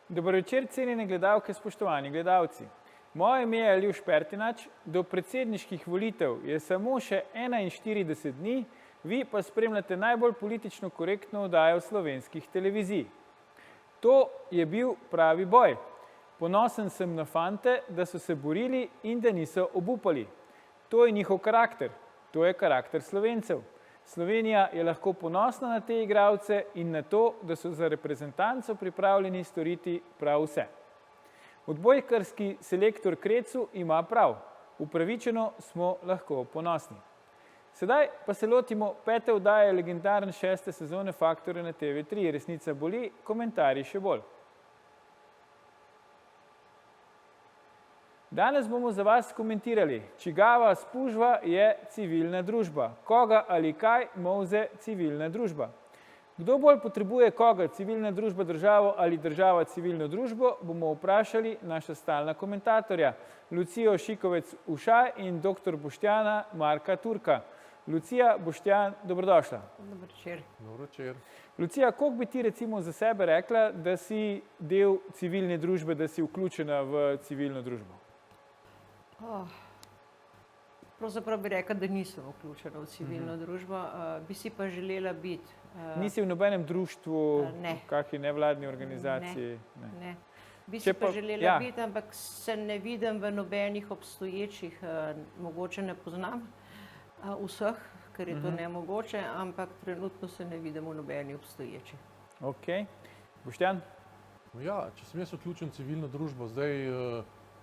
Dober večer, cenjene gledalke, spoštovani gledalci. Moje ime je Aljuš Pertinač, do predsedniških volitev je samo še 41 dni, vi pa spremljate najbolj politično korektno oddajo slovenskih televizij. To je bil pravi boj. Ponosen sem na fante, da so se borili in da niso obupali. To je njihov karakter, to je karakter Slovencev. Slovenija je lahko ponosna na te igralce in na to, da so za reprezentanco pripravljeni storiti prav vse. Odbojkarski selektor Krecu ima prav. Upravičeno smo lahko ponosni. Sedaj pa se lotimo 5. oddaje legendarne 6. sezone Faktorja na TV3. Resnica boli, komentarji še bolj. Danes bomo za vas komentirali, čigava spužva je civilna družba. Koga ali kaj molze civilna družba. Kdo bolj potrebuje koga, civilna družba državo ali država civilno družbo, bomo vprašali naša stalna komentatorja, Lucijo Šikovec-Ušaj in dr. Boštjana Marka Turka. Lucija, Boštjan, dobrodošla. Dober večer. Dober večer. Lucija, koliko bi ti recimo za sebe rekla, da si del civilne družbe, da si vključena v civilno družbo? Pravzaprav bi rekla, da nisem vključena v civilno družbo, bi si pa želela biti. Nisi v nobenem društvu, Ne. v kakšni nevladni organizaciji? Ne. Bi si Če pa želela ja. biti, ampak se ne vidim v nobenih obstoječih, mogoče ne poznam vseh, ker je to nemogoče, ampak trenutno se ne vidim v nobeni obstoječi. Ok. Boštjan? Ja, če sem jaz vključen v civilno družbo, zdaj,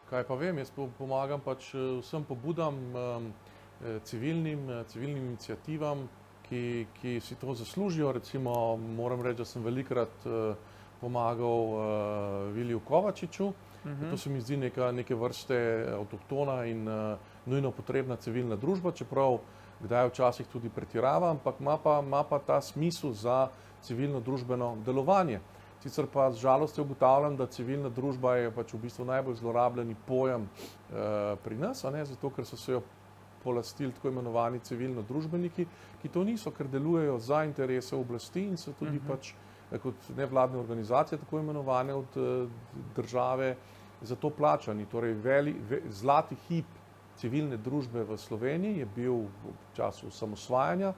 kaj pa vem, jaz pomagam pač vsem pobudam, civilnim iniciativam, ki si to zaslužijo. Recimo, moram reči, da sem velikrat pomagal Viliju Kovačiču. To se mi zdi neke vrste avtohtona in nujno potrebna civilna družba, čeprav kdaj včasih tudi pretirava, ampak ima pa ta smisel za civilno družbeno delovanje. Sicer pa z žalostjo ugotavljam, da civilna družba je pač v bistvu najbolj zlorabljeni pojem pri nas, zato ker so se jo polastili tako imenovani civilno družbeniki, ki to niso, ker delujejo za interese oblasti in so tudi pač kot nevladne organizacije, tako imenovane od države, za to plačani. Torej, zlati hip civilne družbe v Sloveniji je bil v času osamosvajanja,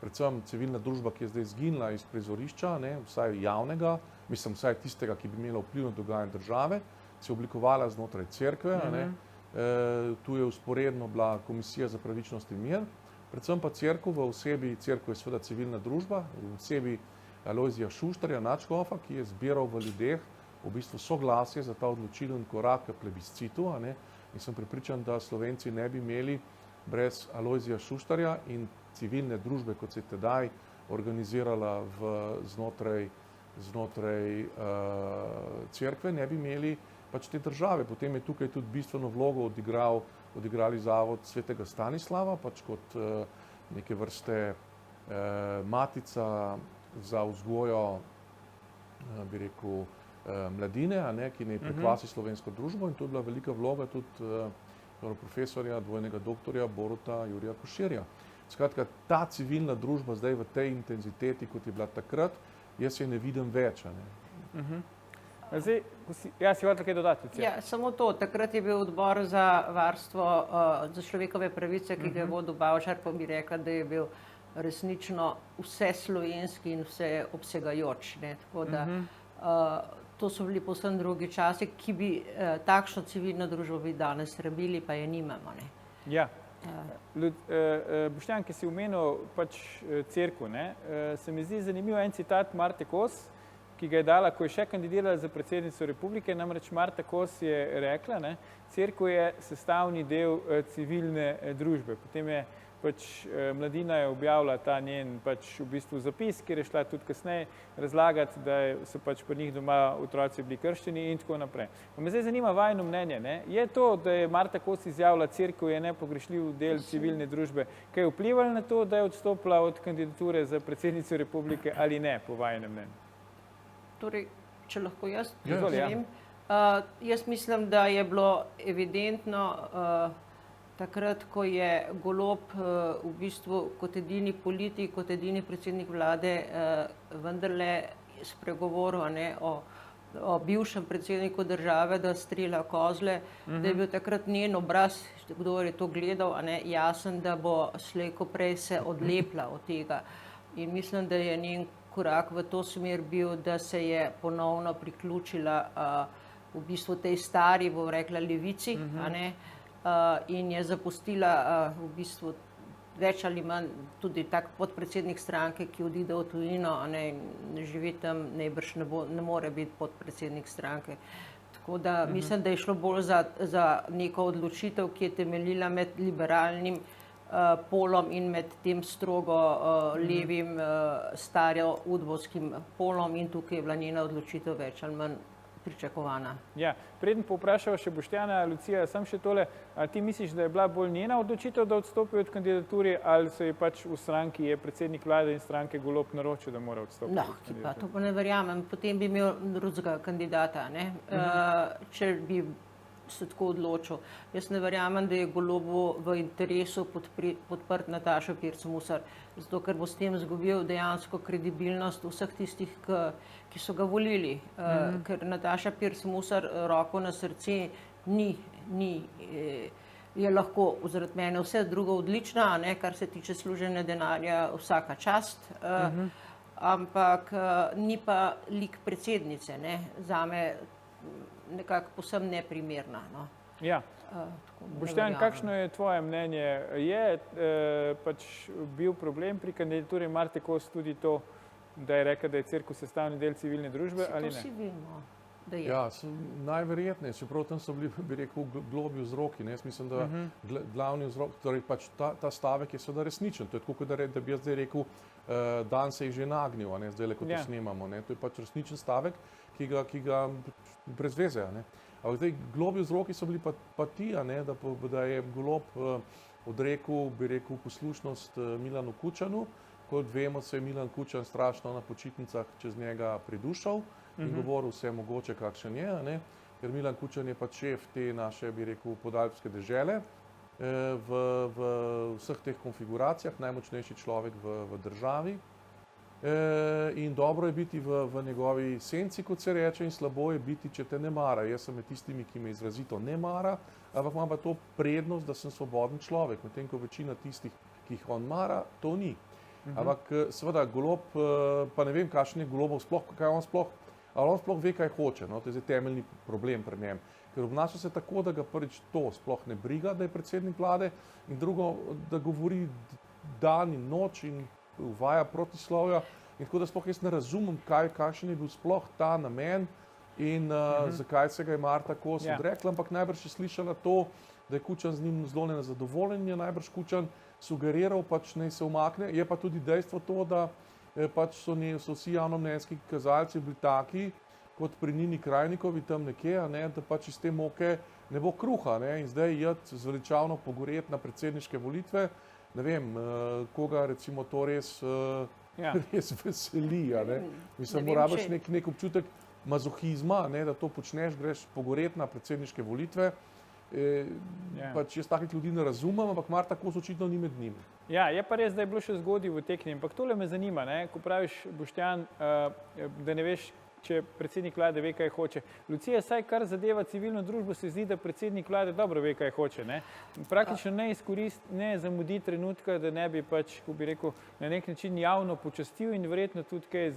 predvsem civilna družba, ki je zdaj izginila iz prizorišča, vsaj javnega, mislim vsaj tistega, ki bi imela vpliv na dogajanje države, se je oblikovala znotraj cerkve. Tu je vzporedno bila Komisija za pravičnost in mir, predvsem pa cerkev v osebi, cerkev je seveda civilna družba, v osebi Alojzija Šuštarja, nadškofa, ki je zbiral v ljudeh v bistvu soglasje za ta odločilen korak k plebiscitu, in sem prepričan, da Slovenci ne bi imeli brez Alojzija Šuštarja in civilne družbe, kot se je tedaj organizirala znotraj cerkve, ne bi imeli pač te države. Potem je tukaj tudi bistveno vlogo odigrali Zavod svetega Stanislava, pač kot neke vrste matica za vzgojo, bi rekel, mladine, ki ne prekvasi slovensko družbo, in to je bila velika vloga tudi profesorja, dvojnega doktorja Boruta Jurija Koširja. Skratka, ta civilna družba zdaj v tej intenziteti, kot je bila takrat, jaz je ne vidim več. Zdaj, si hotel kaj dodati? Ja, samo to. Takrat je bil odbor za varstvo za človekove pravice, ki ga je vodil Bavčar, pa bi rekla, da je bil resnično vse slovenski in vse obsegajoč. Tako da to so bili povsem drugi časi, ki bi takšno civilno družbo bi danes rabili, pa je nimamo. Ja. Boštjan, ki si omenil pač cerkev, se mi zdi zanimiv en citat Marte Kos, ki ga je dala, ko je še kandidirala za predsednico republike, namreč Marta Kos je rekla, cerkev je sestavni del civilne družbe. Potem je pač Mladina je objavila ta njen pač v bistvu zapis, kjer je šla tudi kasneje razlagati, da so pač pri njih doma otroci bili krščeni in tako naprej. Pa me zdaj zanima vajino mnenje, je to, da je Marta Kos izjavila, cerkev je nepogrešljiv del civilne družbe, kaj je vplivalo na to, da je odstopila od kandidature za predsednico republike ali ne, po vajinem mnenju? Torej, če lahko jaz povem, jaz mislim, da je bilo evidentno takrat, ko je Golob v bistvu kot edini politik, kot edini predsednik vlade vendarle spregovoril o o bivšem predsedniku države, da strelja kozle, da je bil takrat njen obraz, kdo je to gledal, a ne, jasen, da bo slej ko prej se odlepila od tega. In mislim, da je njen korak v to smer bil, da se je ponovno priključila v bistvu tej stari, bom rekla, levici, a ne, in je zapustila v bistvu več ali manj tudi tak podpredsednik stranke, ki odide v tujino, a ne živi tam, najbrž ne more biti podpredsednik stranke. Tako da mislim, da je šlo bolj za neko odločitev, ki je temeljila med liberalnim polom in med tem strogo levim starjo udbovskim polom in tukaj je bila njena odločitev več ali manj pričakovana. Ja, preden povprašava še Boštjana, Lucija, sam še tole, ali ti misliš, da je bila bolj njena odločitev, da odstopi od kandidature, ali se je pač v stranki, je predsednik vlade in stranke Golob naročil, da mora odstopiti? No, ki pa to pa ne verjamem, potem bi imel drugega kandidata, ne? Če bi se tako odločil. Jaz ne verjamem, da je Golobu v interesu podprt Natašo Pirc Musar, zato ker bo s tem izgubil dejansko kredibilnost vseh tistih, ki so ga volili. Ker Nataša Pirc Musar, roko na srce, je lahko zaradi mene vse drugo odlična, ne, kar se tiče služenja denarja, vsaka čast, ampak ni pa lik predsednice, ne, zame nekako posem neprimerna. No. Ja. Boštjan, kakšno je tvoje mnenje? Je pač bil problem pri kandidaturi Marte Kos tudi to, da je rekla, da je cirkus sestavni del civilne družbe, ali ne? Vsi vemo, da je. Ja, najverjetneje, čeprav tam so bili, bi rekel, globi vzroki. Jaz mislim, da glavni vzrok, torej pač ta stavek je seveda resničen. To je tako, da bi jaz zdaj rekel, dan se je že nagnil, zdaj le, ko to snemamo. To je pač resničen stavek, ki ga brez veze. Ampak zdaj globi vzroki so bili pa ti, da je Golob odrekel, bi rekel, poslušnost Milanu Kučanu. Kot vemo, se je Milan Kučan strašno na počitnicah čez njega pridušal in govoril vse mogoče, kakšen je, ker Milan Kučan je pač šef te naše, bi rekel, podalpske dežele v vseh teh konfiguracijah, najmočnejši človek v državi. In dobro je biti v njegovi senci, kot se reče, in slabo je biti, če te ne mara. Jaz sem med tistimi, ki me izrazito ne mara, ampak imam pa to prednost, da sem svoboden človek, medtem ko večina tistih, ki jih on mara, to ni. Ampak seveda Golob, pa ne vem, kakšen je Golobov sploh, kaj on sploh, ali on sploh ve, kaj hoče, to je zdaj temeljni problem pri njem. Ker obnaša se tako, da ga prvič to sploh ne briga, da je predsednik vlade, in drugo, da govori dan in noč in uvaja protislovja, in tako da sploh jaz ne razumem, kakšen je bil sploh ta namen in zakaj se ga je Marta Kos odrekla, ampak najbrž je slišala to, da je Kučan z njim zelo nezadovoljen, je najbrž Kučan sugeriral, pač naj se umakne. Je pa tudi dejstvo to, da pač so vsi javnomnenjski kazalci bili taki, kot pri Nini Krajnikovi tam nekje, da pač iz te moke ne bo kruha, in zdaj jeti zveličavno pogoreti na predsedniške volitve, ne vem, koga recimo to res veseli, Mislim, moraš nek občutek mazohizma, da to počneš, greš pogoreti na predsedniške volitve. Pač jaz takih ljudi ne razumem, ampak Marta Kos očitno ni med njimi. Ja, je pa res, da je bilo še zgodaj v tekmi, ampak tole me zanima, ko praviš, Boštjan, da ne veš, če predsednik vlade ve, kaj hoče. Lucija, saj kar zadeva civilno družbo, se zdi, da predsednik vlade dobro ve, kaj hoče. Praktično ne zamudi trenutka, da ne bi pač, ko bi rekel, na nek način javno počastil in verjetno tudi kaj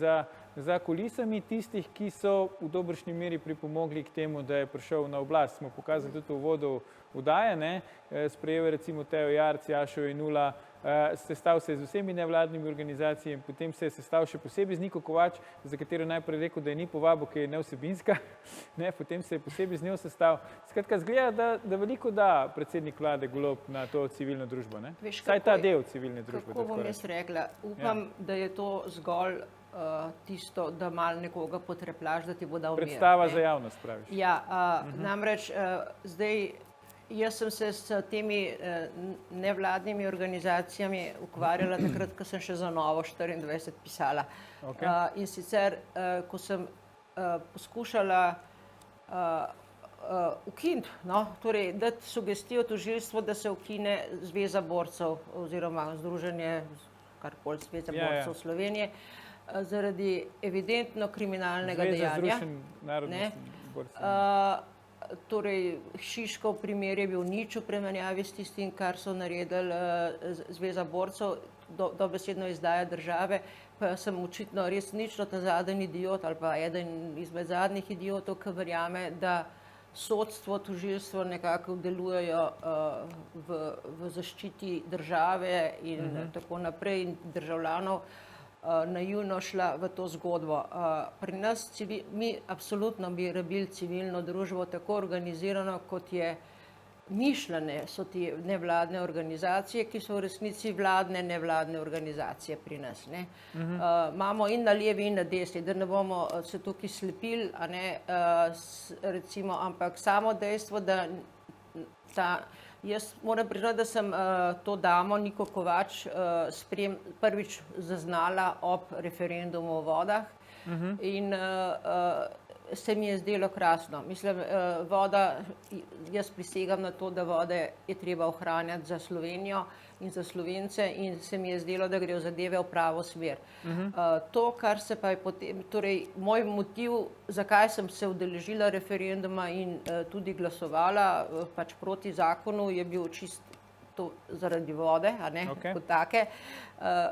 za kulisami tistih, ki so v dobršni meri pripomogli k temu, da je prišel na oblast. Smo pokazali tudi v uvodu vdaje, sprejel recimo Tejo Jarc, Jašo Jenulla, sestal se je z vsemi nevladnimi organizacijami, potem se je sestal še posebej z Niko Kovač, za katero najprej rekel, da je ni povabil, ker je nevsebinska, potem se je posebej z njo sestal. Skratka, zgleda, da veliko da predsednik vlade Golob na to civilno družbo, Saj ta del civilne družbe. Kako bom jaz rekla? Upam, da je to zgolj tisto, da malo nekoga potreplaš, da ti bo dal mir. Predstava za javnost, praviš. Ja, namreč zdaj jaz sem se s temi nevladnimi organizacijami ukvarjala takrat, ko sem še za Novo 24 pisala. In sicer, ko sem poskušala ukiniti, torej dati sugestijo tožilstvu, da se ukine Zveza borcev oziroma Združenje, karkoli, Zveza borcev Slovenije, zaradi evidentno kriminalnega Zveza dejanja. Združenj narodnostnih borcev. Torej, Šiškov primer je bil nič v primerjavi s tistim, kar so naredili Zveza borcev, dobesedno izdaja države, pa sem očitno resnično ta zadnji idiot ali pa eden izmed zadnjih idiotov, ki verjame, da sodstvo, tožilstvo nekako delujejo v zaščiti države in tako naprej in državljanov, naivno šla v to zgodbo. Pri nas mi absolutno bi rabili civilno družbo tako organizirano, kot je mišljene so te nevladne organizacije, ki so v resnici vladne nevladne organizacije pri nas. Imamo in na levi in na desni, da ne bomo se tukaj slepili, recimo, ampak samo dejstvo, da jaz moram priznati, da sem to damo Niko Kovač prvič zaznala ob referendumu o vodah in se mi je zdelo krasno. Mislim, voda, jaz prisegam na to, da vode je treba ohranjati za Slovenijo in za Slovence in se mi je zdelo, da grejo zadeve v pravo smer. To, kar se pa je potem, torej moj motiv, zakaj sem se udeležila referenduma in tudi glasovala pač proti zakonu, je bil čisto zaradi vode, kot take.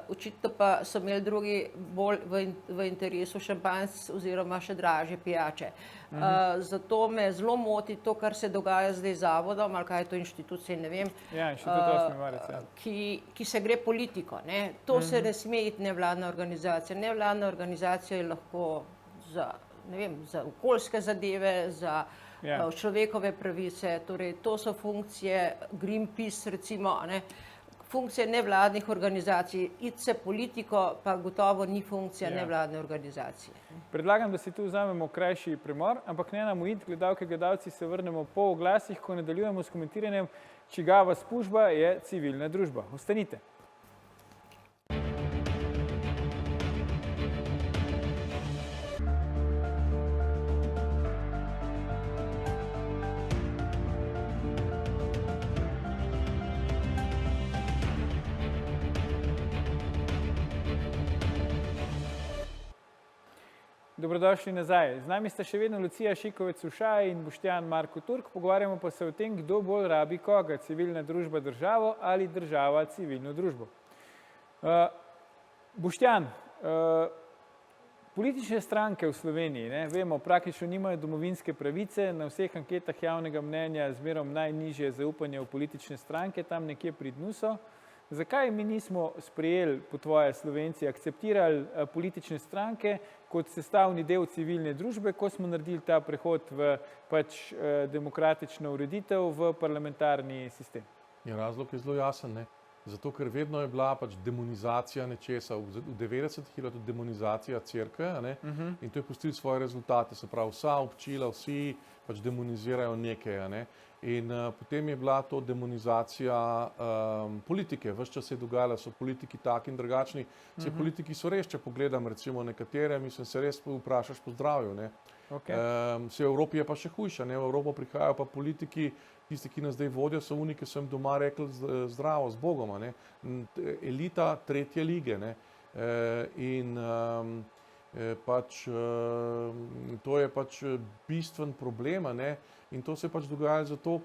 Očitno pa so imeli drugi bolj v interesu šampanjec oziroma še dražje pijače. Zato me zelo moti to, kar se dogaja zdaj z zavodom, ali kaj je to inštitucija, ne vem, Ja, Inštitut 8. marec, ja. ki se gre politiko. To se ne sme iti nevladna organizacija. Nevladna organizacija je lahko za, ne vem, za okoljske zadeve, za človekove pravice, torej to so funkcije Greenpeace, recimo, funkcije nevladnih organizacij. Iti se politiko pa gotovo ni funkcija nevladne organizacije. Predlagam, da si tu vzamemo krajši premor, ampak ne nam uiti, gledalke, gledalci, se vrnemo po oglasih, ko nadaljujemo s komentiranjem, čigava služba je civilna družba. Ostanite. Dobrodošli nazaj. Z nami sta še vedno Lucija Šikovec-Ušaj in Boštjan Marko Turk. Pogovarjamo pa se o tem, kdo bolj rabi koga, civilna družba državo ali država civilno družbo. Boštjan, politične stranke v Sloveniji, vemo, praktično nimajo domovinske pravice, na vseh anketah javnega mnenja zmerom najnižje zaupanje v politične stranke, tam nekje pri dnu so. Zakaj mi nismo sprejeli, po tvoje Slovenci, akceptirali politične stranke kot sestavni del civilne družbe, ko smo naredili ta prehod v pač demokratično ureditev v parlamentarni sistem? Razlog je zelo jasen, zato ker vedno je bila pač demonizacija nečesa, v 90-ih je bila tudi demonizacija cerkve, in to je pustilo svoje rezultate, se pravi vsa občila, vsi pač demonizirajo nekaj, in potem je bila to demonizacija politike, ves čas se je dogajalo, so politiki taki in drugačni, vse politiki so res, če pogledam recimo nekatere, mislim, se res vprašaš po zdravju, Vse v Evropi je pa še hujša, v Evropo prihajajo pa politiki, tisti, ki nas zdaj vodijo, so oni, ki so jim doma rekli zdravo, z Bogom, elita tretje lige, in pač to je pač bistven problem, in to se pač dogaja zato,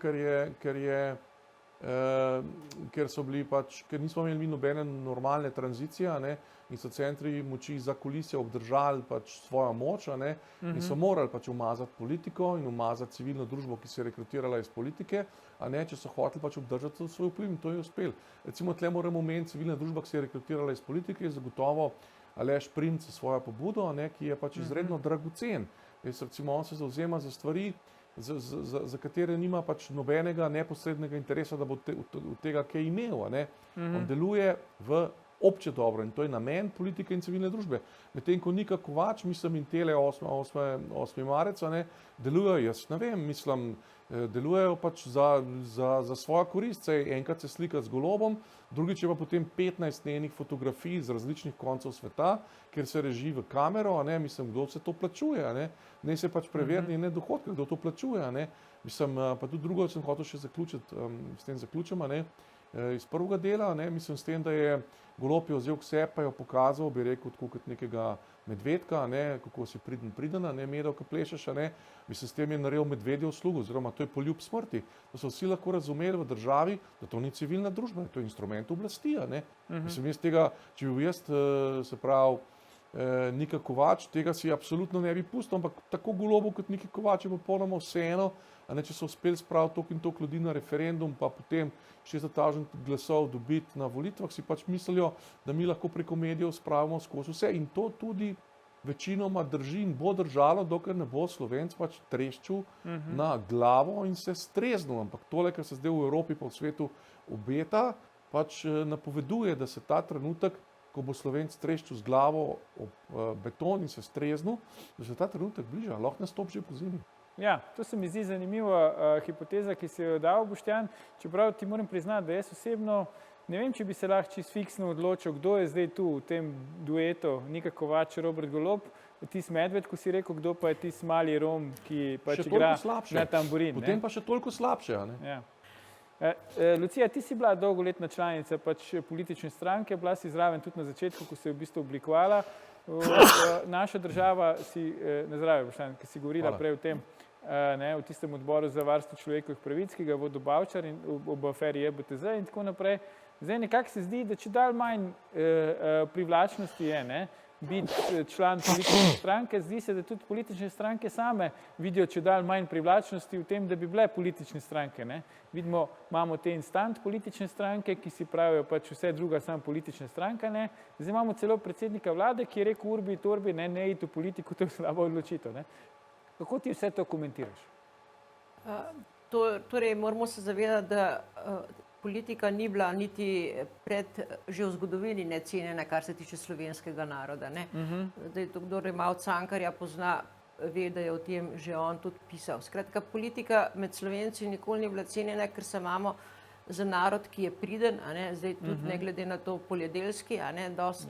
ker so bili pač, ker nismo imeli nobene normalne tranzicije, in so centri moči za kulisje obdržali pač svojo moč, in so morali pač umazati politiko in umazati civilno družbo, ki se je rekrutirala iz politike, če so hoteli pač obdržati svoj vpliv, in to je uspelo. Recimo, tle moramo omeniti civilna družba, ki se je rekrutirala iz politike, je zagotovo Aleš Primc s svojo pobudo, ki je pač izredno dragocen. Recimo, on se zavzema za stvari, za katere nima pač nobenega neposrednega interesa, da bo od tega kaj imel. On deluje v obče dobro in to je namen politike in civilne družbe. Medtem ko Nika Kovač, mislim, in tele 8. marec, delujejo, jaz ne vem, mislim, delujejo pač za svojo korist, enkrat se slika z golobom, drugič je pa potem 15 njenih fotografij z različnih koncev sveta, kjer se reži v kamero, mislim, kdo se to plačuje, ne se pač preveri njene dohodke, kdo to plačuje, mislim, pa tudi drugo sem hotel še zaključiti, s tem zaključim, iz prvega dela, ne, mislim s tem, da je Golob jo vzel k sebi, pa jo pokazal, bi rekel, tako kot nekega medvedka, ne, kako si pridena, ne, Medo, ki plešeš, ne, mislim, s tem je naredil medvedjo uslugo, oziroma to je poljub smrti. To so vsi lahko razumeli v državi, da to ni civilna družba, to je instrument oblasti, ne. Mislim, jaz tega, če bi bil jaz, se pravi, Nika Kovač, tega si absolutno ne bi pustil, ampak tako Golobu kot Niki Kovač je popolnoma vseeno, a ne, če so uspeli spraviti toliko in toliko ljudi na referendum, pa potem 60.000 glasov dobiti na volitvah, si pač mislijo, da mi lahko preko medijev spravimo skozi vse in to tudi večinoma drži in bo držalo, dokler ne bo Slovenc pač treščil na glavo in se streznil, ampak tole, kar se zdaj v Evropi pa v svetu obeta, pač napoveduje, da se ta trenutek, ko bo Slovenc treščil z glavo ob beton in se streznil, da se ta trenutek bliža, lahko nastop že po zimi. Ja, to se mi zdi zanimiva hipoteza, ki se jo dal Boštjan, čeprav ti moram priznati, da jaz osebno ne vem, če bi se lahko čisto fiksno odločil, kdo je zdaj tu v tem duetu, Nika Kovač, Robert Golob, tisti medved, ko si rekel, kdo pa je tisti mali Rom, ki pač igra na tamburin. Potem pa še toliko slabše, a ne? Ja. Lucija, ti si bila dolgoletna članica pač politične stranke, bila si zraven tudi na začetku, ko se je v bistvu oblikovala naša država, na zdravje, Boštjan, ki si govorila prej o tem, ne, v tistem odboru za varstvo človekovih pravic, ki ga vodi Bavčar in ob aferi JBTZ in tako naprej. Zdaj nekako se zdi, da čedalje manj privlačnosti je, ne, biti član politične stranke, zdi se, da tudi politične stranke same vidijo čedalje manj privlačnosti v tem, da bi bile politične stranke, ne. Vidimo, imamo te instant politične stranke, ki si pravijo pač vse druga, samo politična stranka, ne. Zdaj imamo celo predsednika vlade, ki je rekel urbi et orbi, ne iti v politiko, to je slaba odločitev, ne. Kako ti vse to komentiraš? Torej, moramo se zavedati, da politika ni bila niti že v zgodovini necenjena, kar se tiče slovenskega naroda. Ne? Zdaj, kdor je malo Cankarja pozna, ve, da je o tem že on tudi pisal. Skratka, politika med Slovenci nikoli ni bila cenjena, ker se imamo za narod, ki je priden, a ne? Zdaj tudi ne glede na to poljedelski, a ne, dost...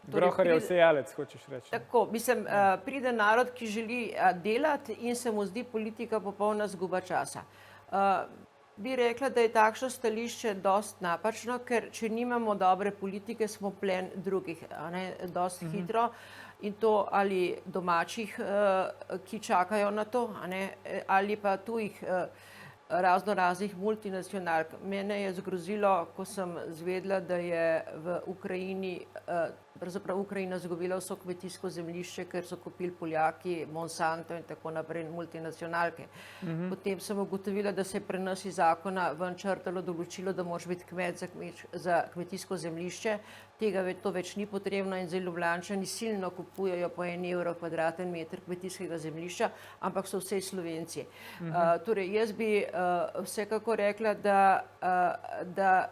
Grohar je vsejalec, hočeš reči. Tako, mislim, pride narod, ki želi delati in se mu zdi politika popolna zguba časa. Bi rekla, da je takšno stališče dost napačno, ker če nimamo dobre politike, smo plen drugih, dost hitro in to ali domačih, ki čakajo na to, ali pa tujih raznih multinacionalk. Mene je zgrozilo, ko sem zvedela, da je v Ukrajini, pravzaprav Ukrajina izgubila vso kmetijsko zemljišče, ker so kupili Poljaki, Monsanto in tako naprej, multinacionalke. Potem sem ugotovila, da se je pri nas iz zakona ven črtalo določilo, da moraš biti kmet za kmetijsko zemljišče. Tega to več ni potrebno in zdaj Ljubljančani silno kupujejo po 1 evro kvadratni meter kmetijskega zemljišča, ampak so vse Slovenci. Torej, jaz bi vsekako rekla, da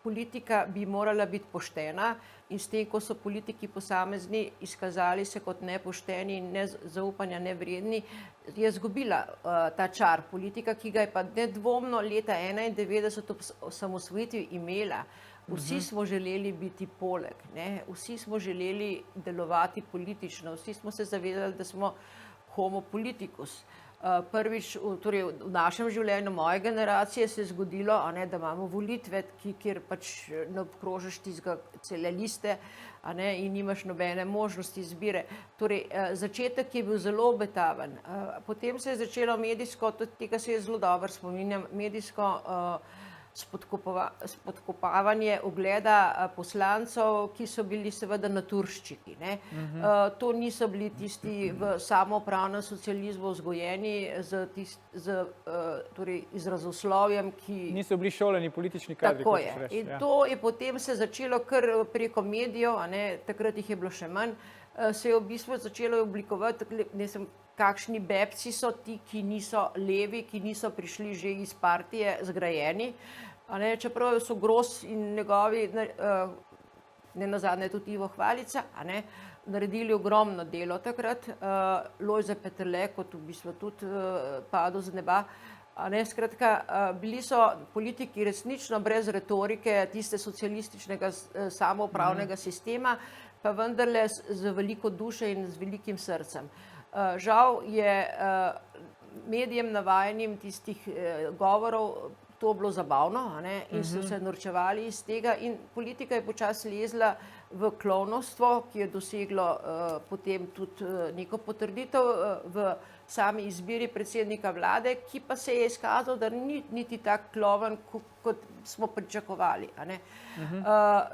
politika bi morala biti poštena in s tem, ko so politiki posamezni izkazali se kot nepošteni in zaupanja nevredni, je izgubila ta čar politika, ki ga je pa nedvomno leta 1991 ob osamosvojitvi imela. Vsi smo želeli biti poleg, ne? Vsi smo želeli delovati politično, vsi smo se zavedali, da smo homo politicus. Prvič, torej v našem življenju, moje generacije, se je zgodilo, da imamo volitve, kjer pač ne obkrožiš tistega cele liste, in nimaš nobene možnosti izbire. Torej, začetek je bil zelo obetaven. Potem se je začelo medijsko, tudi tega se je zelo dobro spominjam, medijsko spodkopavanje ugleda poslancev, ki so bili seveda naturščiki. To niso bili tisti v samoupravnem socializmu vzgojeni z izrazoslovjem, ki... Niso bili šoleni politični kadri, tako je. In to je potem se začelo kar preko medijev, takrat jih je bilo še manj, se je v bistvu začelo oblikovati, kakšni bebci so ti, ki niso levi, ki niso prišli že iz partije zgrajeni, čeprav so Gros in njegovi, ne nazadnje tudi Ivo Hvalica, naredili ogromno delo takrat, Lojze Peterle, kot v bistvu tudi padel z neba. Skratka, bili so politiki resnično brez retorike tiste socialističnega samoupravnega sistema, pa vendarle z veliko duše in z velikim srcem. Žal je medijem navajenim tistih govorov to bilo zabavno, a ne, in so se norčevali iz tega in politika je počasi lezla v klovnovstvo, ki je doseglo potem tudi neko potrditev v sami izbiri predsednika vlade, ki pa se je izkazal, da ni niti tak kloven, kot smo pričakovali, a ne.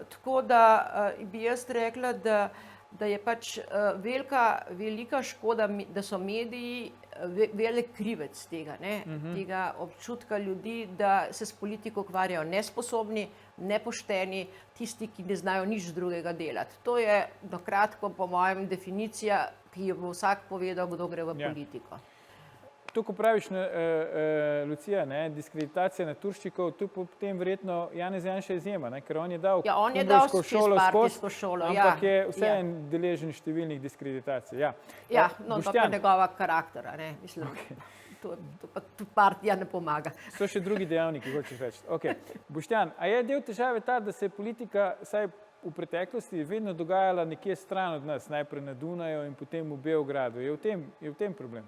Tako da bi jaz rekla, da je pač velika škoda, da so mediji velik krivec tega, ne, tega občutka ljudi, da se s politiko ukvarjajo nesposobni, nepošteni, tisti, ki ne znajo nič drugega delati. To je na kratko, po mojem, definicija, ki jo bo vsak povedal, kdo gre v politiko. To, ko praviš, Lucija, diskreditacija naturščikov, tu potem verjetno Janez Janša izjema, ker on je dal kumrovsko šolo skozi, ampak je vseeno deležen številnih diskreditacij. No, to pa njegova karaktera, ne, mislim. To pa tudi partija ne pomaga. So še drugi dejavniki, hočeš reči. Boštjan, a je del težave ta, da se je politika, saj v preteklosti, vedno dogajala nekje stran od nas, najprej na Dunaju in potem v Beogradu? Je v tem problem?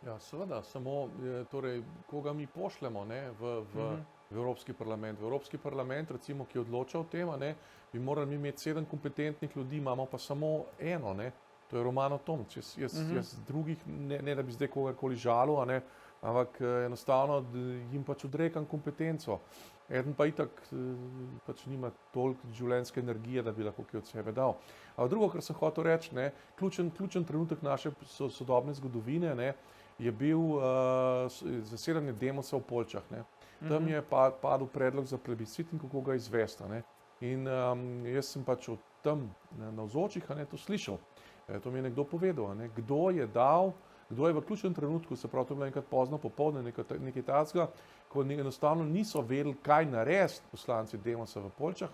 Ja, seveda, samo torej, koga mi pošljemo v Evropski parlament. V Evropski parlament, recimo, ki odloča o tem, bi morali imeti 7 kompetentnih ljudi, imamo pa samo eno, to je Romano Tomc. Jaz drugih, ne da bi zdaj kogarkoli žalil, ampak enostavno jim pač odrekam kompetenco. Eden pa itak pač nima toliko življenjske energije, da bi lahko kaj od sebe dal. A drugo, kar sem hotel reči, ključen trenutek naše sodobne zgodovine, je bil zasedanje Demosa v Poljčah. Tam je padel predlog za plebiscit in kako ga izvesti. In jaz sem pač od tam navzočih to slišal. To mi je nekdo povedal, kdo je v ključnem trenutku, se pravi, to je bilo enkrat pozno popoldne, nekaj takega, ko enostavno niso vedeli, kaj narediti poslanci Demosa v Poljčah,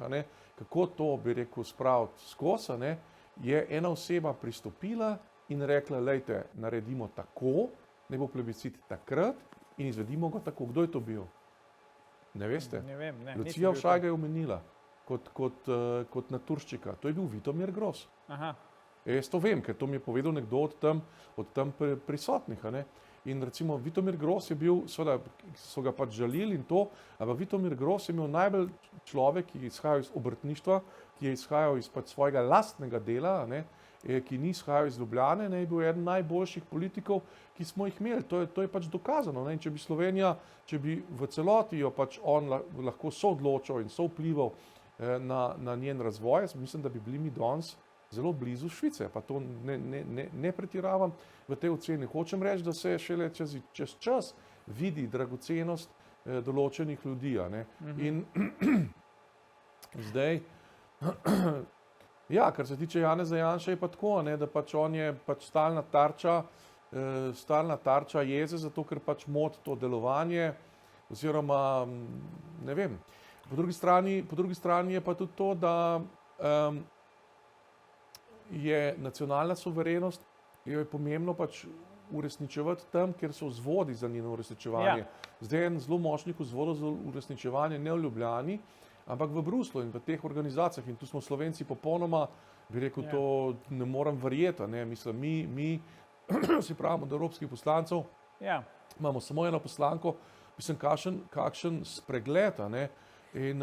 kako to, bi rekel, spraviti skozi, je ena oseba pristopila in rekla, lejte, naredimo tako, ne bo plebiscit takrat in izvedimo ga tako. Kdo je to bil? Ne veste? Ne vem, ne. Lucija Všaj ga je omenila kot naturščika. To je bil Vitomir Gros. Jaz to vem, ker to mi je povedal nekdo od tam prisotnih. In recimo Vitomir Gros je bil, seveda so ga pač žalili in to, ampak Vitomir Gros je imel najbolj človek, ki je izhajal iz obrtništva, ki je izhajal iz pač svojega lastnega dela, ki ni izhajal iz Ljubljane, je bil eden najboljših politikov, ki smo jih imeli. To je pač dokazano. In če bi Slovenija, če bi v celoti jo pač on lahko soodločal in sovplival na njen razvoj, mislim, da bi bili mi danes zelo blizu Švice, pa to ne pretiravam v tej oceni. Hočem reči, da se šele čez čas vidi dragocenost določenih ljudi. In zdaj, ja, kar se tiče Janeza Janše, je pa tako, da pač on je pač stalna tarča jeze, zato ker pač moti to delovanje, oziroma, ne vem. Po drugi strani je pa tudi to, da je nacionalna suverenost, jo je pomembno pač uresničevati tam, kjer so vzvodi za njeno uresničevanje. Zdaj je en zelo močnih vzvodov za uresničevanje ne v Ljubljani, ampak v Bruslu in v teh organizacijah. In tu smo Slovenci popolnoma, bi rekel, to ne morem verjeti. Mislim, mi si pravimo, da evropskih poslancev imamo samo eno poslanko, mislim, kakšen spregled, in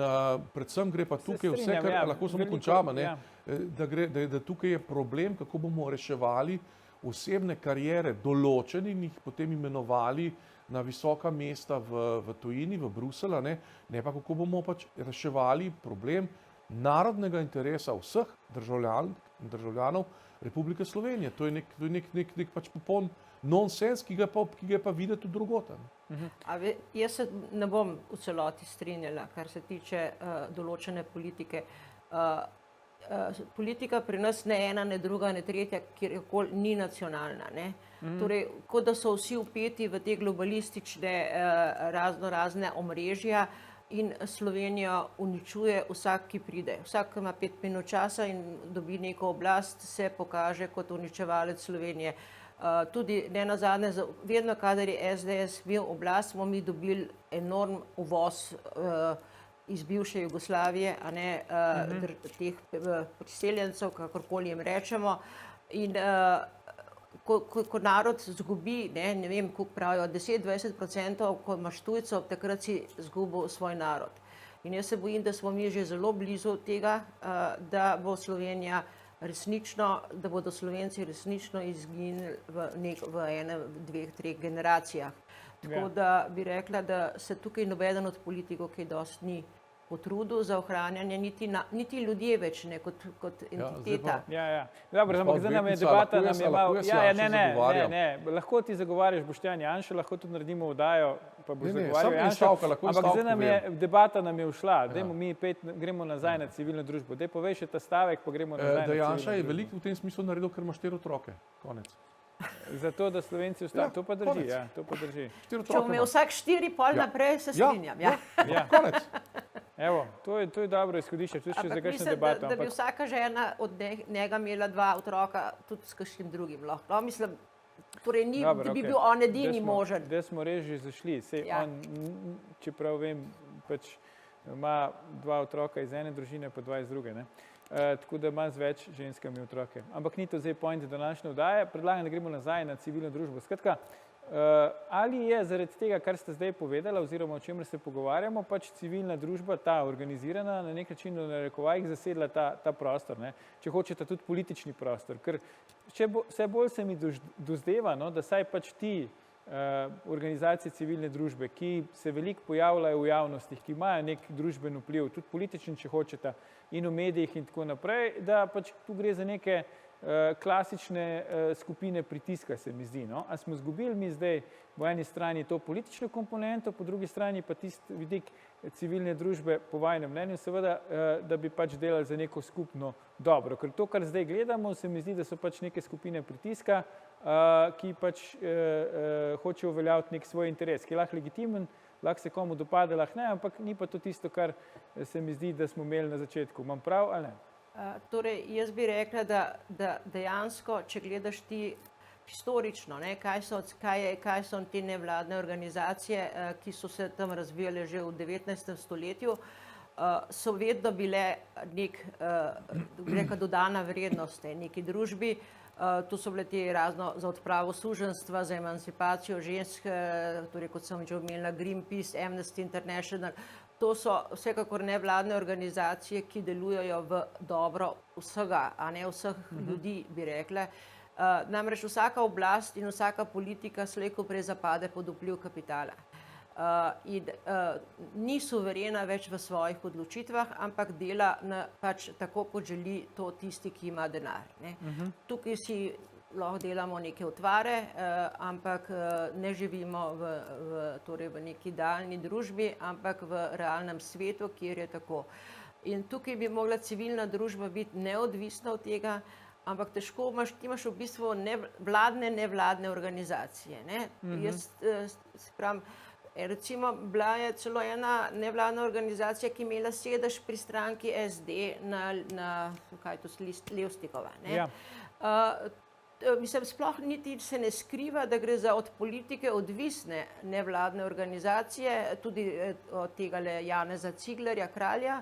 predvsem gre pa tukaj vse, kar lahko samo končamo, da tukaj je problem, kako bomo reševali osebne kariere določenih in jih potem imenovali na visoka mesta v tujini, v Bruselj, ne pa kako bomo pač reševali problem narodnega interesa vseh državljanov Republike Slovenije. To je nek pač popoln nonsens, ki ga je pa videti tudi drugod. Jaz se ne bom v celoti strinjala, kar se tiče določene politike. Politika pri nas ne ena, ne druga, ne tretja, kjerkoli ni nacionalna. Torej, kot da so vsi vpeti v te globalistične razne omrežja in Slovenijo uničuje vsak, ki pride. Vsak, ki ima 5 minut časa in dobi neko oblast, se pokaže kot uničevalec Slovenije. Tudi ne nazadnje, vedno, kadar je SDS bil oblast, smo mi dobili enorm uvoz iz bivše Jugoslavije, teh priseljencev, kakorkoli jim rečemo. In ko narod zgubi, ne vem, kako pravijo, 10-20%, ko imaš tujcev, takrat si zgubil svoj narod. In jaz se bojim, da smo mi že zelo blizu tega, da bo Slovenija resnično, da bodo Slovenci resnično izginili v enem, dveh, treh generacijah. Tako da bi rekla, da se tukaj nobeden od politikov, ki dosti ni potrudil za ohranjanje, niti ljudje več ne kot entiteta. Dobro, ampak zdaj nam je debata, nam je malo... Ne, lahko ti zagovarjaš Boštjan Janša, lahko tudi naredimo oddajo, pa boš zagovarjal Janša, ampak zdaj nam je, debata nam je ušla, dajmo mi gremo nazaj na civilno družbo, daj povej še ta stavek, pa gremo nazaj na civilno družbo. Da Janša je veliko v tem smislu naredil, ker ima 4 otroke, konec. Zato, da Slovenci ostanejo, to pa drži, ja, to pa drži. Če bo imel vsak 4, pol naprej, se strinjam. Konec. Evo, to je dobro izhodišče, tudi še za kakšno debato. Da bi vsaka žena od njega imela 2 otroka, tudi s kakšnim drugim lahko. Mislim, torej ni, da bi bil on edini možen. Da smo res že zašli, sej on, čeprav vem, pač ima 2 otroka iz ene družine, pa 2 iz druge, ne. Tako da ima z več ženskami otroke. Ampak ni to zdaj point današnje oddaje, predlagam, da gremo nazaj na civilno družbo. Skratka, ali je zaradi tega, kar ste zdaj povedala, oziroma o čemer se pogovarjamo, pač civilna družba, ta organizirana, na nek način v narekovajih zasedla ta prostor, ne? Če hočete tudi politični prostor, ker vse bolj se mi dozdeva, no, da saj pač ti organizacije civilne družbe, ki se veliko pojavljajo v javnostih, ki imajo nek družben vpliv, tudi političen, če hočete, in v medijih in tako naprej, da pač tu gre za neke klasične skupine pritiska, se mi zdi. No? A smo izgubili mi zdaj v eni strani to politično komponento, po drugi strani pa tisti vidik civilne družbe, po vajnem mnenju, seveda, da bi pač delali za neko skupno dobro. Ker to, kar zdaj gledamo, se mi zdi, da so pač neke skupine pritiska, ki pač hočejo uveljaviti nek svoj interes, ki je lahko legitimen, lahko se komu dopade, lahko ne, ampak ni pa to tisto, kar se mi zdi, da smo imeli na začetku. Imam prav ali ne? Torej, jaz bi rekla, da dejansko, če gledaš ti historično, ne, kaj so te nevladne organizacije, ki so se tam razvijale že v 19. stoletju, so vedno bile neka dodana vrednost neki družbi. Tu so bile te razno za odpravo suženjstva, za emancipacijo žensk, torej kot sem že omenila, Greenpeace, Amnesty International. To so vsekakor nevladne organizacije, ki delujejo v dobro vsega, a ne vseh ljudi, bi rekla. Namreč vsaka oblast in vsaka politika slej ko prej zapade pod vpliv kapitala. In ni suverena več v svojih odločitvah, ampak dela pač tako, kot želi to tisti, ki ima denar. Tukaj si lahko delamo neke utvare, ampak ne živimo v neki daljni družbi, ampak v realnem svetu, kjer je tako. In tukaj bi mogla civilna družba biti neodvisna od tega, ampak težko ti imaš v bistvu nevladne organizacije. Jaz pravim, recimo bila je celo ena nevladna organizacija, ki je imela sedež pri stranki SD na Levstikova. Mislim, sploh niti se ne skriva, da gre za od politike odvisne nevladne organizacije, tudi od tega Janeza Ciglerja, kralja.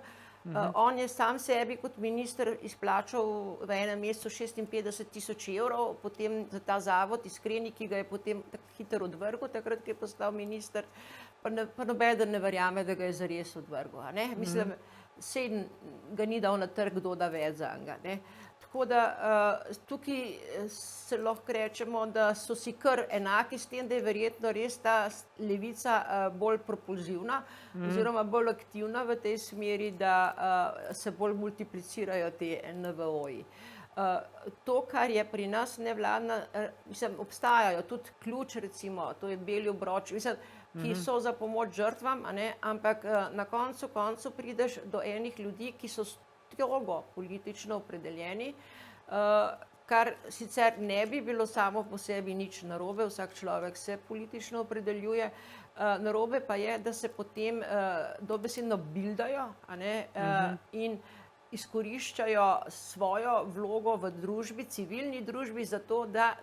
On je sam sebi kot minister izplačal v enem mesecu 56.000 evrov, potem za ta zavod Iskreni, ki ga je potem tako hitro odvrgel, takrat, ko je postal minister, pa nobeden ne verjame, da ga je zares odvrgel. Mislim, sej ga ni dal na trg, kdo da več za njega. Tako da tukaj se lahko rečemo, da so si kar enaki s tem, da je verjetno res ta levica bolj propulzivna oziroma bolj aktivna v tej smeri, da se bolj multiplicirajo te NVO-ji. To, kar je pri nas nevladna, mislim, obstajajo tudi Ključ, recimo, to je Beli obroč, mislim, ki so za pomoč žrtvam, ampak na koncu prideš do enih ljudi, ki so strogo politično opredeljeni, kar sicer ne bi bilo samo po sebi nič narobe, vsak človek se politično opredeljuje, narobe pa je, da se potem dobesedno bildajo in izkoriščajo svojo vlogo v družbi, civilni družbi, zato da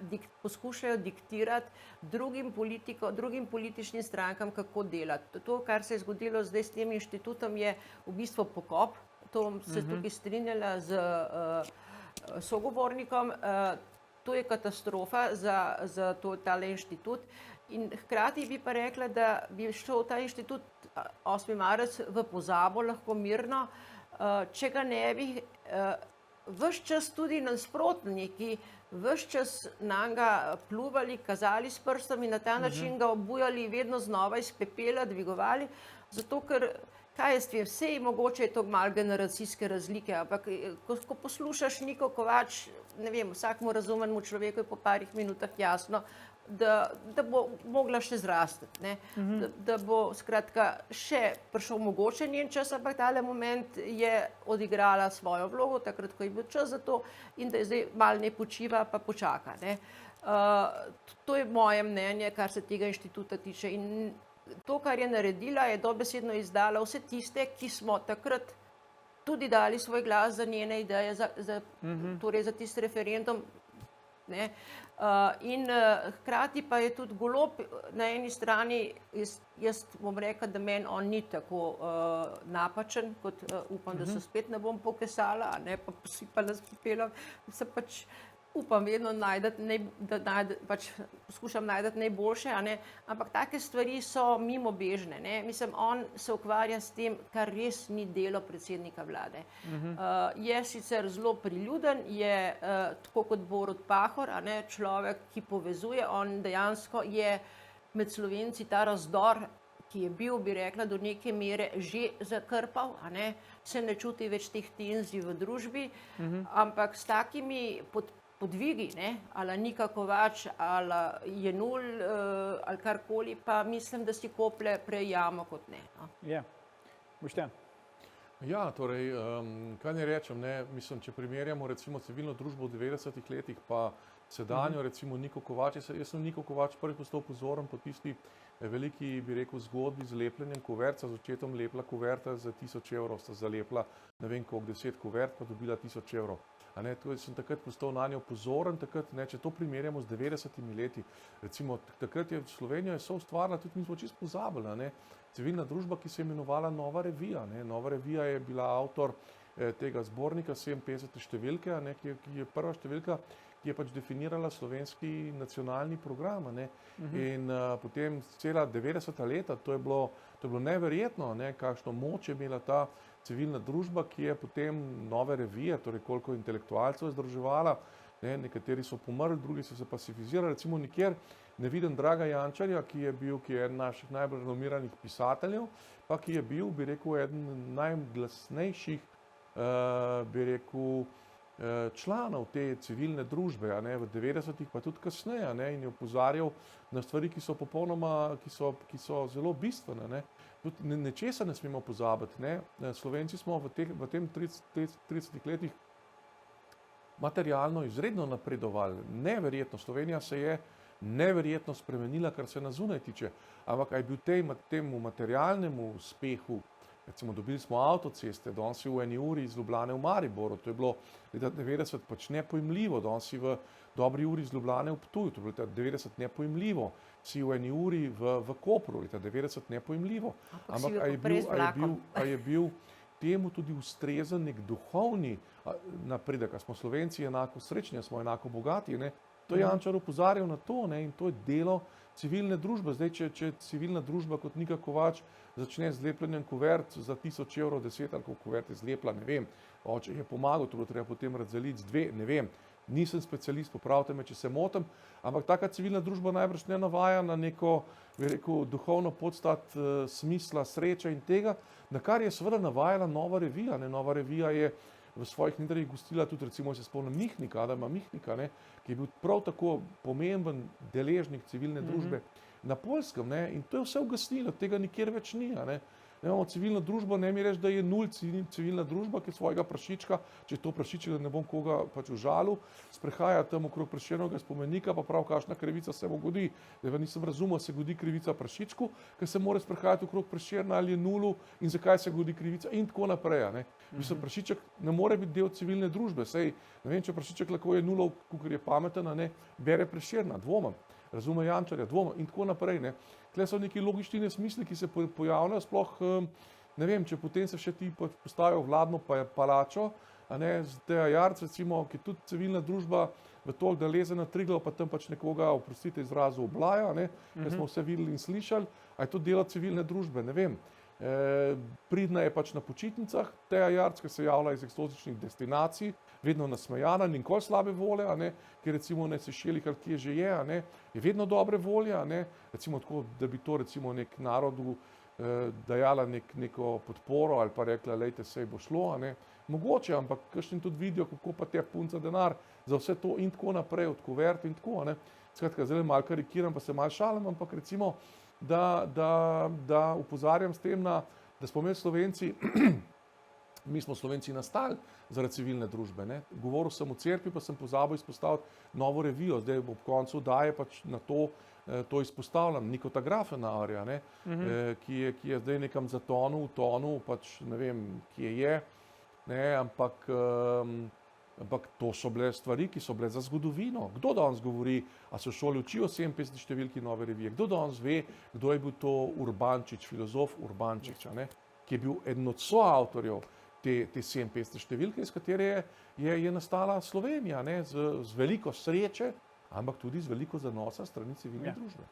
poskušajo diktirati drugim političnim strankam, kako delati. To, kar se je zgodilo zdaj s tem inštitutom, je v bistvu pokop. To se tukaj strinjala z sogovornikom. to je katastrofa za tale inštitut. In hkrati bi pa rekla, da bi šel ta inštitut 8. marec v pozabo lahko mirno, če ga ne bi ves čas tudi nasprotniki, ves čas nanga pljuvali, kazali s prstom in na ta način ga obujali vedno znova iz pepela, dvigovali, zato ker, kaj jaz vem, sej mogoče je to malo generacijske razlike, ampak ko poslušaš Niko Kovač, ne vem, vsakmu razumnemu človeku je po parih minutah jasno, da bo mogla še zrastati, ne? Da bo skratka še prišel mogoče njen čas, ampak tale moment je odigrala svojo vlogo, takrat, ko je bil čas za to in da je zdaj malo ne počiva, pa počaka, ne? To je moje mnenje, kar se tega inštituta tiče in to, kar je naredila, je dobesedno izdala vse tiste, ki smo takrat tudi dali svoj glas za njene ideje, torej za tisti referendum, ne? In hkrati pa je tudi Golob na eni strani, jaz bom rekla, da meni on ni tako napačen, kot upam, da se spet ne bom pokesala, ne, pa posipala s pepelom, se pač upam vedno pač poskušam najti najboljše, a ne, ampak take stvari so mimobežne, ne, mislim, on se ukvarja s tem, kar res ni delo predsednika vlade. Je sicer zelo priljuden, je tako kot Borut Pahor, a ne, človek, ki povezuje, on dejansko je med Slovenci ta razdor, ki je bil, bi rekla, do neke mere že zakrpal, a ne, se ne čuti več teh tenzij v družbi, ampak s takimi podvigi, ne, ali Nika Kovač, ali Jenull, ali karkoli, pa mislim, da si koplje prej jamo kot ne. No. Ja, Boštjan. Ja, torej, kaj ne rečem, ne, mislim, če primerjamo recimo civilno družbo v 90-ih letih, pa sedanjo recimo Niko Kovač, jaz sem Niko Kovač prvi postal pozoren po tisti veliki, bi rekel, zgodbi z lepljenjem kuvert, z očetom lepla kuverta za 1000 evrov, sta zalepla ne vem koliko 10 kuvert, pa dobila 1000 evrov. A ne, to sem takrat postal na njo pozoren, takrat, ne, če to primerjamo z 90-imi leti, recimo takrat je Slovenija soustvarila, tudi mi smo čisto pozabili, ne, civilna družba, ki se je imenovala Nova revija, ne, Nova revija je bila avtor tega zbornika 57. številke, a ne, ki je prva številka, ki je pač definirala slovenski nacionalni program, ne, in potem cela 90. leta, to je bilo neverjetno, ne, kakšno moč je imela ta civilna družba, ki je potem nove revije, torej koliko intelektualcev je združevala, ne, nekateri so pomrli, drugi so se pasifizirali, recimo nikjer ne vidim Draga Jančarja, ki je eden naših najbolj renomiranih pisateljev, pa ki je bil, bi rekel, eden najglasnejših, bi rekel, članov te civilne družbe, a ne, v 90-ih pa tudi kasneje, ne, in je opozarjal na stvari, ki so popolnoma, ki so zelo bistvene, ne. Tudi nečesa ne smemo pozabiti, ne. Slovenci smo v tem 30 letih materialno izredno napredovali, neverjetno, Slovenija se je neverjetno spremenila, kar se na zunaj tiče, ampak aj bil temu materialnemu uspehu, recimo dobili smo avtoceste, danes si v eni uri iz Ljubljane v Mariboru, to je bilo leta 90 pač nepojmljivo, danes si v dobri uri iz Ljubljane v Ptuju, to je bilo leta 90 nepojmljivo, si v eni uri v Kopru, leta 90 nepojmljivo, ampak a je bil temu tudi ustrezen nek duhovni napredek, a smo Slovenci enako srečni, a smo enako bogati, ne? To je Jančar opozarjal na to, ne, in to je delo civilne družbe. Zdaj, če civilna družba kot Nika Kovač začne z lepljenjem kuvert za 1000 evrov 10, ali koliko kuvert je zlepla, ne vem, oče je pomagal, to bo treba potem razdeliti z 2, ne vem, nisem specialist, popravite me, če se motim, ampak taka civilna družba najbrž ne navaja na neko, bi rekel, duhovno podstat smisla, sreče in tega, na kar je seveda navajala Nova revija, ne, Nova revija je v svojih nedeljih gostila tudi, recimo, se spomnim Mihnika, Adama Mihnika, ne, ki je bil prav tako pomemben deležnik civilne družbe na Poljskem, ne, in to je vse ugasnilo, tega nikjer več ni, ne. Imamo civilno družbo, ne mi reči, da je nul civilna družba, ki svojega prašička, če to prašička ne bom koga pač užalil, sprehaja tam okrog Prešernovega spomenika, pa prav kakšna krivica se mu godi. Zdaj nisem razumel, se godi krivica prašičku, ker se mora sprehajati okrog Prešerna ali je nulu in zakaj se godi krivica in tako naprej, ne. Mislim, prašiček ne more biti del civilne družbe, sej, ne vem, če prašiček lahko je nulov, kakor je pameten, ne, bere Prešerna, dvomim. Razume Jančarja, dvoma in tako naprej, ne. Tle so neki logični nesmisli, ki se pojavljajo, sploh, ne vem, če potem se še ti postavijo vladno palačo, a ne, z Teja Jarc, recimo, ki je tudi civilna družba, v toliko, da leze na Triglav, pa tam pač nekoga, oprostite izrazu, oblaja, ne, ker smo vse videli in slišali, a je to delo civilne družbe, ne vem. Pridna je pač na počitnicah, Teja Jarc, ki se javlja iz eksotičnih destinacij, vedno nasmejana, nikoli slabe volje, a ne, ki recimo ne Sešelih ali kje že je, a ne, je vedno dobre volje, a ne, recimo tako, da bi to recimo nek narodu dajala neko podporo ali pa rekla, lejte, sej bo šlo, a ne. Mogoče, ampak kakšni tudi vidijo, kako pa te punca denar za vse to in tako naprej, od kuvert in tako, a ne. Skratka, zdaj malo karikiram, pa se malo šalim, ampak recimo, da upozarjam s tem, da smo imeli Slovenci, mi smo Slovenci nastali zaradi civilne družbe, ne. Govoril sem o cerkvi, pa sem pozabil izpostaviti Novo revijo, zdaj ob koncu daje pač na to izpostavljam, Nikota Grafenauerja, ne, ki je zdaj nekam zatonil, pač ne vem, kje je, ne, ampak to so bile stvari, ki so bile za zgodovino. Kdo danes govori, a se v šoli učijo 57 številki Nove revije? Kdo danes ve, kdo je bil to Urbančič, filozof Urbančič, a ne, ki je bil eden od soavtorjev te 57 številke, iz katere je nastala Slovenija, ne, z veliko sreče, ampak tudi z veliko zanosa strani civilne družbe.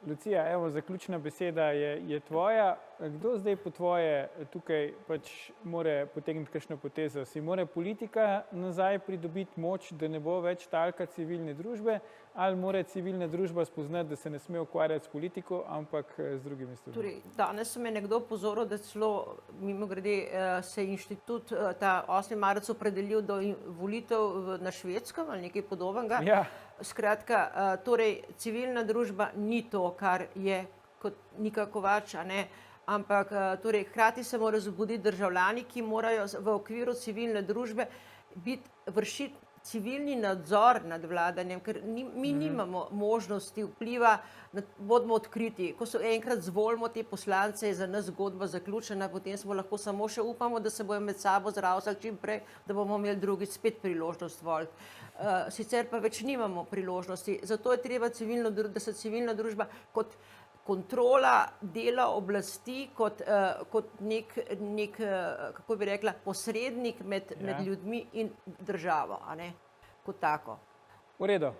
Lucija, evo, zaključna beseda je tvoja. Kdo zdaj po tvoje tukaj pač more potegniti kakšno potezo? Si mora politika nazaj pridobiti moč, da ne bo več talka civilne družbe, ali mora civilna družba spoznati, da se ne sme ukvarjati s politiko, ampak z drugimi stvarmi? Torej, danes me nekdo opozoril, da celo mimogrede se inštitut ta 8. marec opredelil do volitev na Švedskem ali nekaj podobnega. Ja. Skratka, torej civilna družba ni to, kar je kot Nika Kovač, a ne, ampak torej hkrati se morajo zbuditi državljani, ki morajo v okviru civilne družbe vršiti civilni nadzor nad vladanjem, ker mi nimamo možnosti vpliva, bodimo odkriti. Ko so enkrat zvolimo te poslance, je za nas zgodba zaključena, potem smo lahko samo še upamo, da se bojo med sabo zravsali čim prej, da bomo imeli drugič spet priložnost voliti. Sicer pa več nimamo priložnosti. Zato je treba, da se civilna družba kot kontrola dela oblasti, kot nek, kako bi rekla, posrednik med ljudmi in državo, a ne, kot tako. V redu.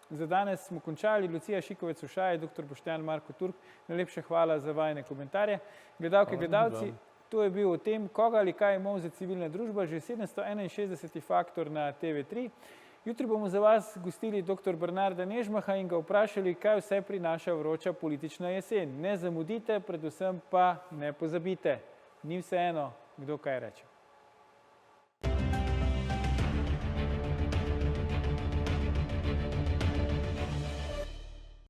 Za danes smo končali. Lucija Šikovec-Ušaj, dr. Boštjan Marko Turk, najlepša hvala za vajine komentarje. Gledalke, gledalci, to je bil o tem, koga ali kaj imamo za civilna družba, že 761. faktor na TV3. Jutri bomo za vas gostili dr. Bernarda Nežmaha in ga vprašali, kaj vse prinaša vroča politična jesen. Ne zamudite, predvsem pa ne pozabite. Ni vseeno, kdo kaj reče.